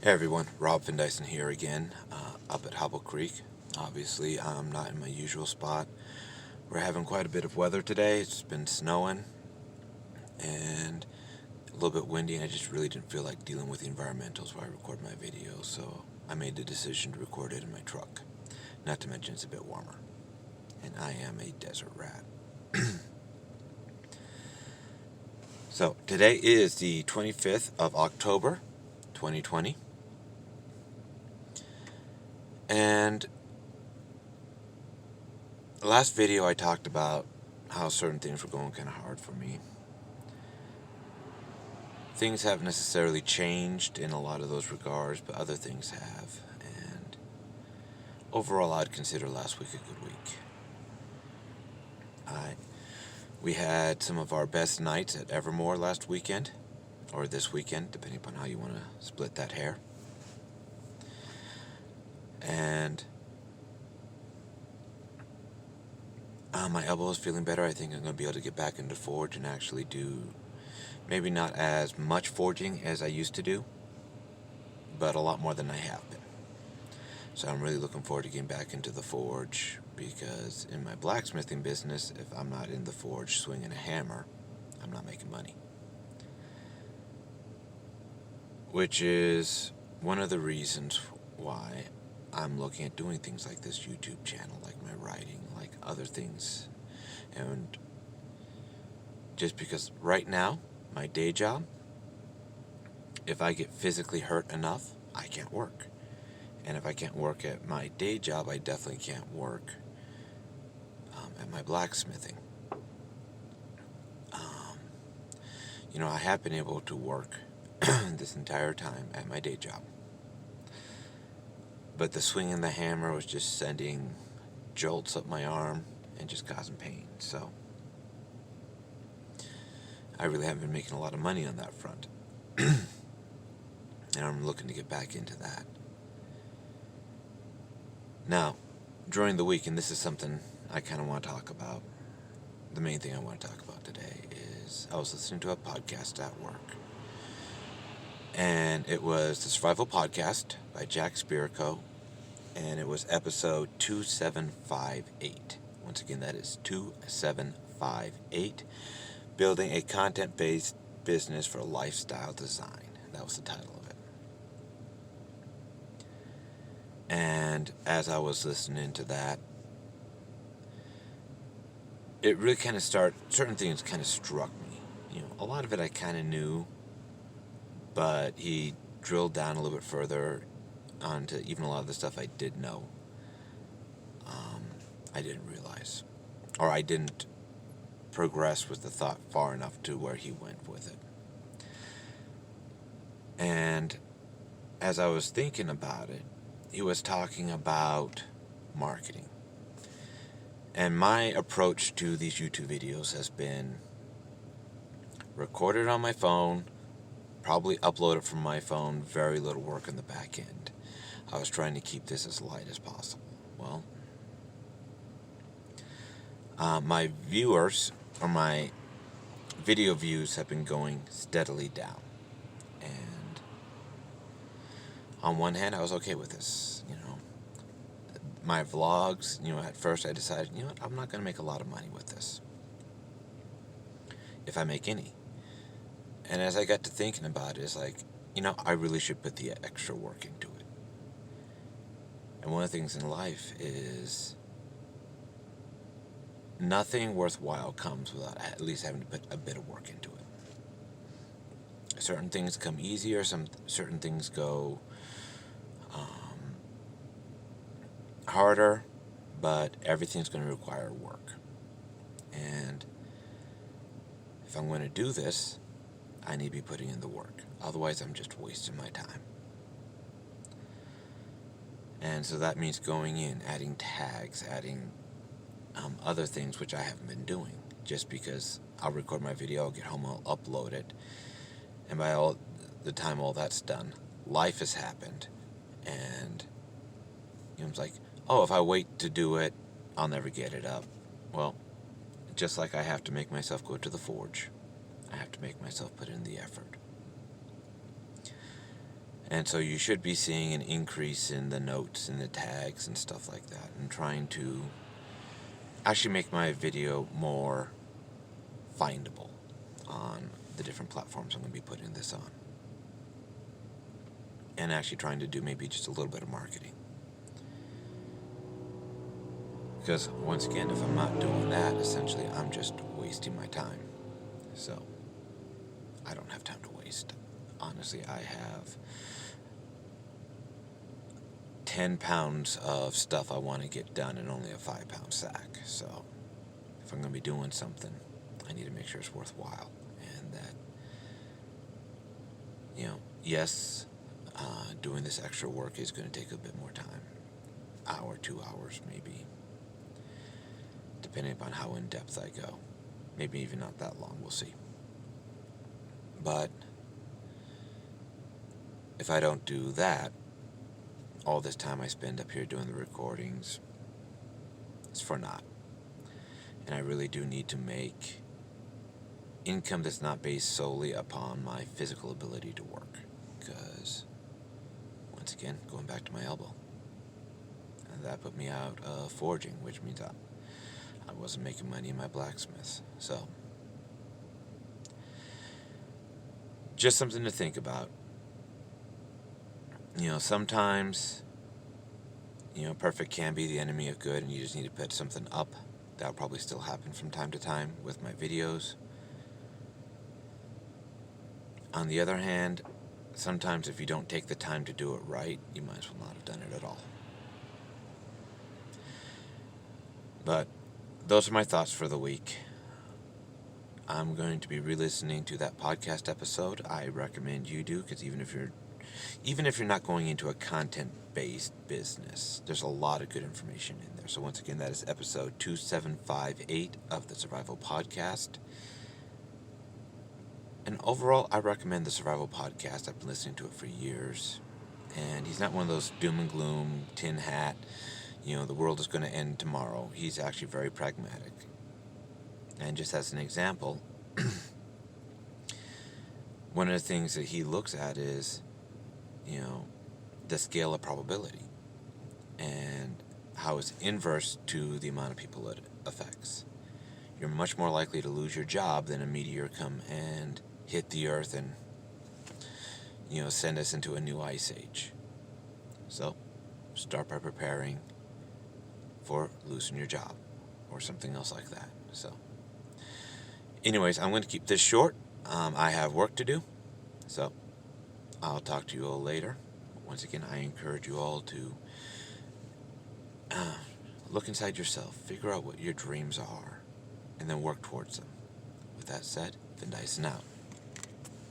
Hey everyone, Rob Van Dyson here again, up at Hobble Creek. Obviously, I'm not in my usual spot. We're having quite a bit of weather today. It's been snowing and a little bit windy, and I just really didn't feel like dealing with the environmentals while I record my videos, so I made the decision to record it in my truck. Not to mention it's a bit warmer, and I am a desert rat. So, today is the 25th of October, 2020. And the last video I talked about how certain things were going kind of hard for me. Things haven't necessarily changed in a lot of those regards, but other things have. And overall, I'd consider last week a good week. We had some of our best nights at Evermore last weekend, or this weekend, depending upon how you want to split that hair. And my elbow is feeling better. I think I'm going to be able to get back into Forge and actually do maybe not as much forging as I used to do, but a lot more than I have been. So I'm really looking forward to getting back into the Forge, because in my blacksmithing business, if I'm not in the Forge swinging a hammer, I'm not making money. Which is one of the reasons why I'm looking at doing things like this YouTube channel, like my writing, like other things. And just because right now, my day job, if I get physically hurt enough, I can't work. And if I can't work at my day job, I definitely can't work at my blacksmithing. I have been able to work this entire time at my day job. But the swinging the hammer was just sending jolts up my arm and just causing pain. So I really haven't been making a lot of money on that front. And I'm looking to get back into that. Now, during the week, and this is something I kind of want to talk about, the main thing I want to talk about today is I was listening to a podcast at work. And it was the Survival Podcast by Jack Spirko, and it was episode 2758. Once again, that is 2758, Building a Content-Based Business for Lifestyle Design. That was the title of it. And as I was listening to that, it really kind of certain things kind of struck me. A lot of it I kind of knew, but he drilled down a little bit further onto even a lot of the stuff I did know. I didn't realize, or I didn't progress with the thought far enough to where he went with it. And as I was thinking about it, he was talking about marketing. And my approach to these YouTube videos has been record it on my phone, probably upload it from my phone, very little work in the back end. I was trying to keep this as light as possible. Well, my viewers, or my video views, have been going steadily down. And on one hand, I was okay with this. My vlogs, at first I decided, I'm not going to make a lot of money with this, if I make any. And as I got to thinking about it, it's like, I really should put the extra work into it. And one of the things in life is nothing worthwhile comes without at least having to put a bit of work into it. Certain things come easier, certain things go harder, but everything's going to require work. And if I'm going to do this, I need to be putting in the work. Otherwise, I'm just wasting my time. And so that means going in, adding tags, adding other things which I haven't been doing. Just because I'll record my video, I'll get home, I'll upload it, and by the time all that's done, life has happened, and it's like, oh, if I wait to do it, I'll never get it up. Well, just like I have to make myself go to the Forge, I have to make myself put in the effort. And so you should be seeing an increase in the notes and the tags and stuff like that, and trying to actually make my video more findable on the different platforms I'm going to be putting this on. And actually trying to do maybe just a little bit of marketing. Because once again, if I'm not doing that, essentially I'm just wasting my time. So I don't have time to waste. Honestly, I have 10 pounds of stuff I want to get done in only a 5-pound sack. So if I'm going to be doing something, I need to make sure it's worthwhile. And that, yes, doing this extra work is going to take a bit more time. Hour, 2 hours maybe. Depending upon how in depth I go. Maybe even not that long, we'll see. But if I don't do that, all this time I spend up here doing the recordings, it's for naught. And I really do need to make income that's not based solely upon my physical ability to work. Because, once again, going back to my elbow, and that put me out of forging, which means I wasn't making money in my blacksmiths. So, just something to think about. Sometimes, perfect can be the enemy of good, and you just need to put something up. That'll probably still happen from time to time with my videos. On the other hand, sometimes if you don't take the time to do it right, you might as well not have done it at all. But those are my thoughts for the week. I'm going to be re-listening to that podcast episode. I recommend you do, because even if you're not going into a content-based business, there's a lot of good information in there. So once again, that is episode 2758 of the Survival Podcast. And overall, I recommend the Survival Podcast. I've been listening to it for years. And he's not one of those doom and gloom, tin hat, the world is going to end tomorrow. He's actually very pragmatic. And just as an example, one of the things that he looks at is, the scale of probability and how it's inverse to the amount of people it affects. You're much more likely to lose your job than a meteor come and hit the earth and, send us into a new ice age. So, start by preparing for losing your job or something else like that. So, anyways, I'm going to keep this short. I have work to do. So, I'll talk to you all later. Once again, I encourage you all to look inside yourself, figure out what your dreams are, and then work towards them. With that said, Vin Dyson out.